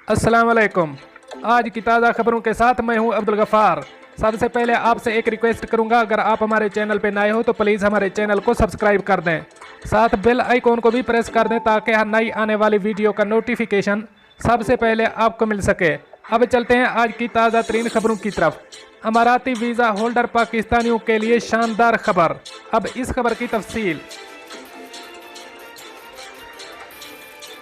अस्सलाम वालेकुम। आज की ताज़ा खबरों के साथ मैं हूं अब्दुल गफ़ार। सबसे पहले आपसे एक रिक्वेस्ट करूंगा, अगर आप हमारे चैनल पे नए हो तो प्लीज़ हमारे चैनल को सब्सक्राइब कर दें, साथ बेल आइकॉन को भी प्रेस कर दें ताकि हर नई आने वाली वीडियो का नोटिफिकेशन सबसे पहले आपको मिल सके। अब चलते हैं आज की ताज़ा तरीन खबरों की तरफ। अमाराती वीज़ा होल्डर पाकिस्तानियों के लिए शानदार खबर। अब इस खबर की तफसील।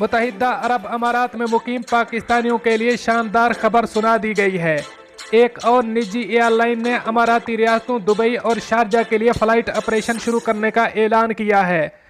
मुत्तहिदा अरब अमारात में मुकीम पाकिस्तानियों के लिए शानदार खबर सुना दी गई है। एक और निजी एयरलाइन ने अमाराती रियासतों दुबई और शारजा के लिए फ़्लाइट ऑपरेशन शुरू करने का ऐलान किया है।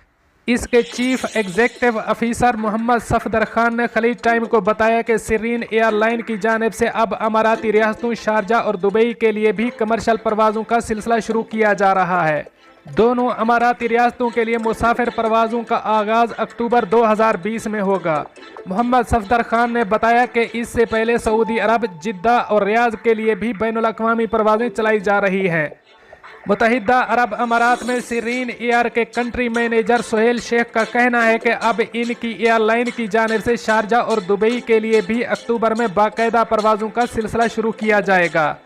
इसके chief executive officer Mohammad Safdar Khan ने खलीज टाइम को बताया कि सिरीन एयरलाइन की जानिब से अब अमाराती रियासतों शारजा और दुबई के लिए भी कमर्शियल परवाज़ों का सिलसिला शुरू किया जा रहा है। दोनों अमाराती रियासतों के लिए मुसाफिर परवाज़ों का आगाज़ अक्टूबर 2020 में होगा। मोहम्मद सफदर खान ने बताया कि इससे पहले सऊदी अरब, जिद्दा और रियाद के लिए भी बैनुल अक़वामी परवाज़ें चलाई जा रही हैं। मुत्तहिदा अरब अमारात में सिरीन एयर के कंट्री मैनेजर सुहेल शेख का कहना है कि अब इनकी एयरलाइन की जानिब से शारजा और दुबई के लिए भी अक्टूबर में बाकायदा परवाज़ों का सिलसिला शुरू किया जाएगा।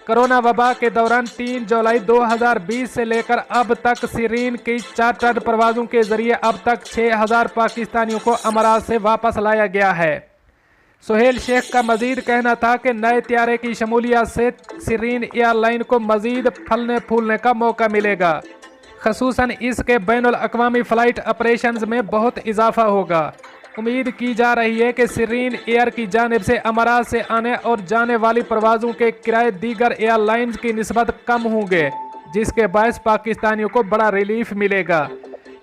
कोरोना वबा के दौरान 3 जुलाई 2020 से लेकर अब तक सिरीन की चार्टर्ड परवाज़ों के ज़रिए अब तक 6000 पाकिस्तानियों को अमारात से वापस लाया गया है। सुहेल शेख का मज़ीद कहना था कि नए त्यारे की शमूलियत से सिरीन एयरलाइन को मज़ीद फलने फूलने का मौका मिलेगा। ख़ुसूसन इसके बैनुल अक़वामी फ़्लाइट ऑपरेशंस में बहुत इजाफा होगा। उम्मीद की जा रही है कि सिरीन एयर की जानिब से अमारात से आने और जाने वाली परवाज़ों के किराए दीगर एयरलाइंस की निस्बत कम होंगे, जिसके बायस पाकिस्तानियों को बड़ा रिलीफ मिलेगा।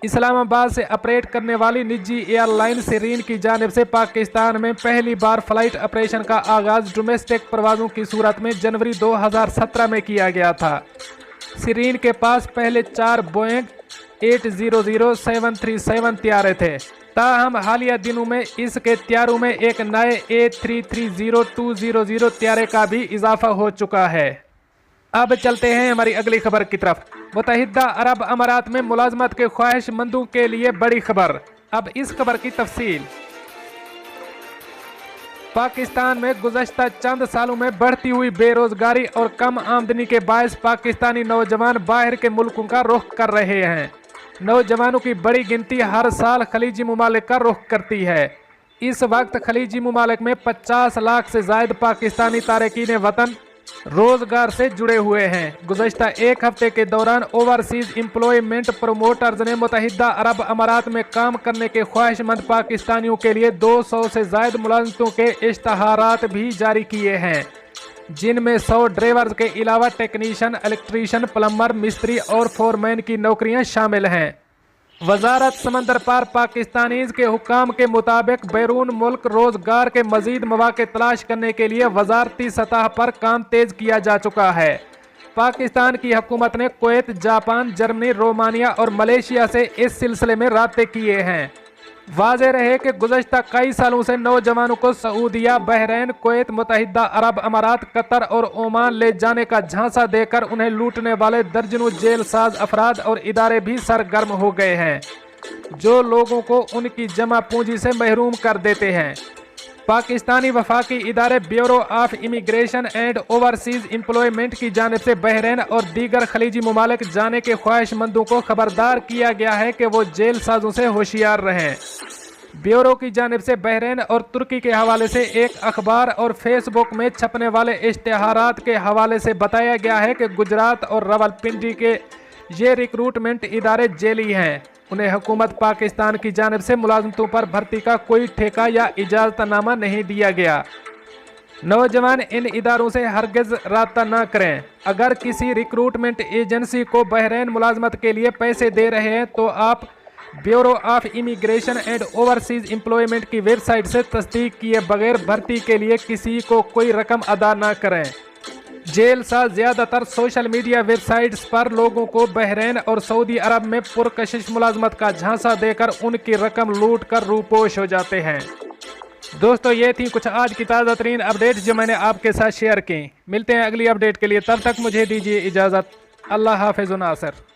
इस्लामाबाद से ऑपरेट करने वाली निजी एयरलाइन सिरीन की जानिब से पाकिस्तान में पहली बार फ़्लाइट ऑपरेशन का आगाज़ डोमेस्टिक परवाज़ों की सूरत में जनवरी 2017 में किया गया था। सिरीन के पास पहले 4 बोइंग 800-737 त्यारे थे, ताहम हालिया दिनों में इसके त्यारों में एक नए A330-200 त्यारे का भी इजाफा हो चुका है। अब चलते हैं हमारी अगली खबर की तरफ। मुत्तहिदा अरब अमारात में मुलाजमत के ख्वाहिशमंदों के लिए बड़ी खबर। अब इस खबर की तफसील। पाकिस्तान में गुज़श्ता चंद सालों में बढ़ती हुई बेरोजगारी और कम आमदनी के बायस पाकिस्तानी नौजवान बाहर के मुल्कों का रुख कर रहे हैं। नौजवानों की बड़ी गिनती हर साल खलीजी ममालिक का रुख करती है। इस वक्त खलीजी ममालिक में 50 लाख से ज़ायद पाकिस्तानी तारकीन वतन रोज़गार से जुड़े हुए हैं। गुज़श्ता एक हफ्ते के दौरान ओवरसीज़ एम्प्लॉयमेंट प्रमोटर्स ने मुत्तहिदा अरब अमारात में काम करने के ख्वाहिशमंद पाकिस्तानियों के लिए 200 से ज़ायद मुलाज़मतों के इश्तहारात भी जारी किए हैं, जिनमें 100 ड्राइवर्स के अलावा टेक्नीशियन, इलेक्ट्रीशियन, प्लम्बर, मिस्त्री और फोरमैन की नौकरियां शामिल हैं। वजारत समंदर पार पाकिस्तानीज़ के हुक्काम के मुताबिक बैरून मुल्क रोज़गार के मज़ीद मौक़े तलाश करने के लिए वजारती सतह पर काम तेज़ किया जा चुका है। पाकिस्तान की हुकूमत ने कुवैत, जापान, जर्मनी, रोमानिया और मलेशिया से इस सिलसिले में राब्ते किए हैं। वाज़ेह रहे कि गुज़श्ता कई सालों से नौजवानों को सऊदिया, बहरैन, कुवैत, मुत्तहिदा अरब अमारात, कतर और ओमान ले जाने का झांसा देकर उन्हें लूटने वाले दर्जनों जेल साज अफराद और इदारे भी सरगर्म हो गए हैं, जो लोगों को उनकी जमा पूंजी से महरूम कर देते हैं। पाकिस्तानी वफाकी इदारे bureau of immigration and overseas employment की जानिब से बहरैन और दीगर खलीजी ममालिक जाने के ख्वाहिशमंदों को खबरदार किया गया है कि वो जेल साजों से होशियार रहें। ब्यूरो की जानिब से बहरैन और तुर्की के हवाले से एक अखबार और फेसबुक में छपने वाले इश्तिहारात के हवाले से बताया गया है कि गुजरात और रावलपिंडी के ये रिक्रूटमेंट इदारे जेली हैं। उन्हें हुकूमत पाकिस्तान की जानिब से मुलाजमतों पर भर्ती का कोई ठेका या इजाज़तनामा नहीं दिया गया। नौजवान इन इदारों से हरगिज़ राब्ता न करें। अगर किसी रिक्रूटमेंट एजेंसी को बहरैन मुलाजमत के लिए पैसे दे रहे हैं तो आप bureau of immigration and overseas employment की वेबसाइट से तस्दीक किए बगैर भर्ती के लिए किसी को कोई रकम अदा न करें। जेल साज ज़्यादातर सोशल मीडिया वेबसाइट्स पर लोगों को बहरैन और सऊदी अरब में पुरकशिश मुलाजमत का झांसा देकर उनकी रकम लूट कर रूपोश हो जाते हैं। दोस्तों, ये थी कुछ आज की ताज़ा तरीन अपडेट जो मैंने आपके साथ शेयर की। मिलते हैं अगली अपडेट के लिए, तब तक मुझे दीजिए इजाज़त। अल्लाह हाफ़िज़ नासिर।